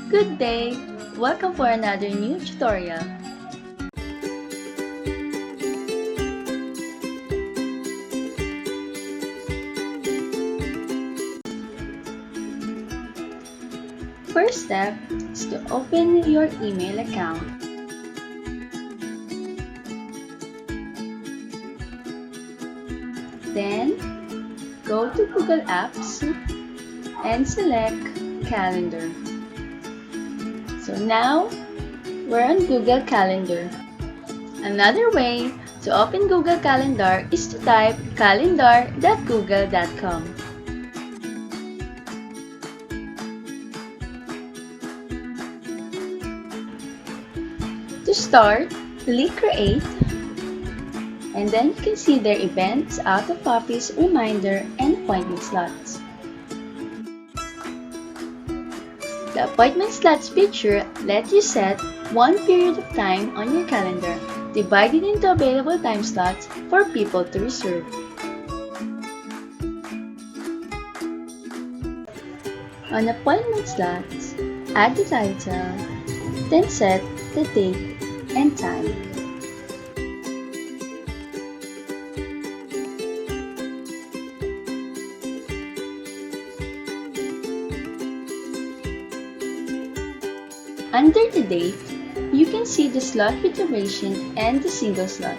Good day! Welcome for another new tutorial. First step is to open your email account. Then, go to Google Apps and select Calendar. So now, we're on Google Calendar. Another way to open Google Calendar is to type calendar.google.com. To start, click Create, and then you can see their events, out of office, reminder, and appointment slots. The appointment slots feature lets you set one period of time on your calendar, divided into available time slots for people to reserve. On appointment slots, add the title, then set the date and time. Under the date, you can see the slot with duration and the single slot.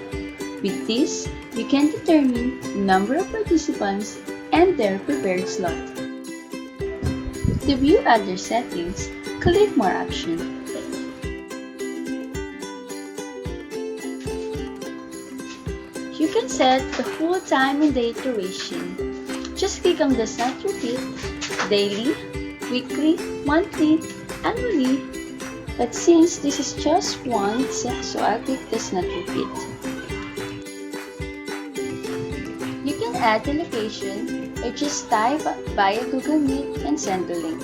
With this, you can determine the number of participants and their prepared slot. To view other settings, click More options. You can set the full time and date duration. Just click on Does Not Repeat, Daily, Weekly, Monthly, Annually. But since this is just once, so I'll click Does Not Repeat. You can add the location or just type via Google Meet and send the link.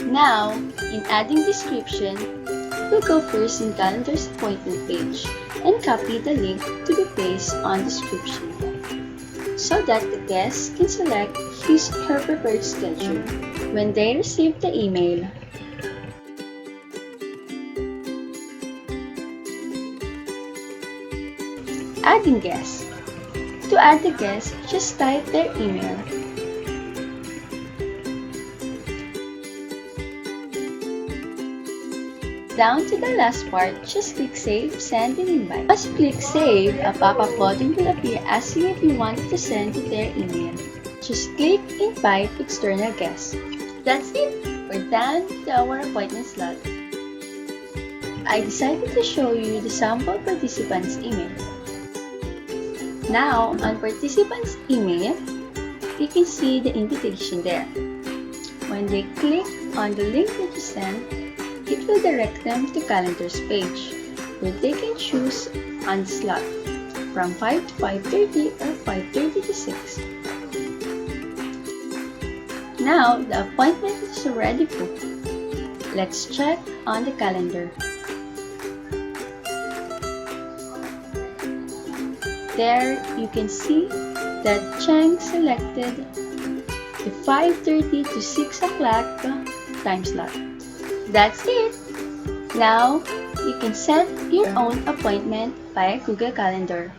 Now, in adding description, we'll go first in Calendar's appointment page and copy the link to be placed on description so that the guest can select his/her preferred schedule when they receive the email. Adding guests. To add the guest, just type their email. Down to the last part, just click Save, Send, and Invite. Once you click Save, a pop-up button will appear asking if you want to send to their email. Just click Invite External Guests. That's it! We're done with our appointment slot. I decided to show you the sample participants' email. Now, on participants' email, you can see the invitation there. When they click on the link that you sent, it will direct them to Calendar's page, where they can choose on the slot from 5 to 5:30 or 5:30 to 6. Now, the appointment is already booked. Let's check on the calendar. There, you can see that Chang selected the 5:30 to 6 o'clock time slot. That's it! Now, you can set your own appointment via Google Calendar.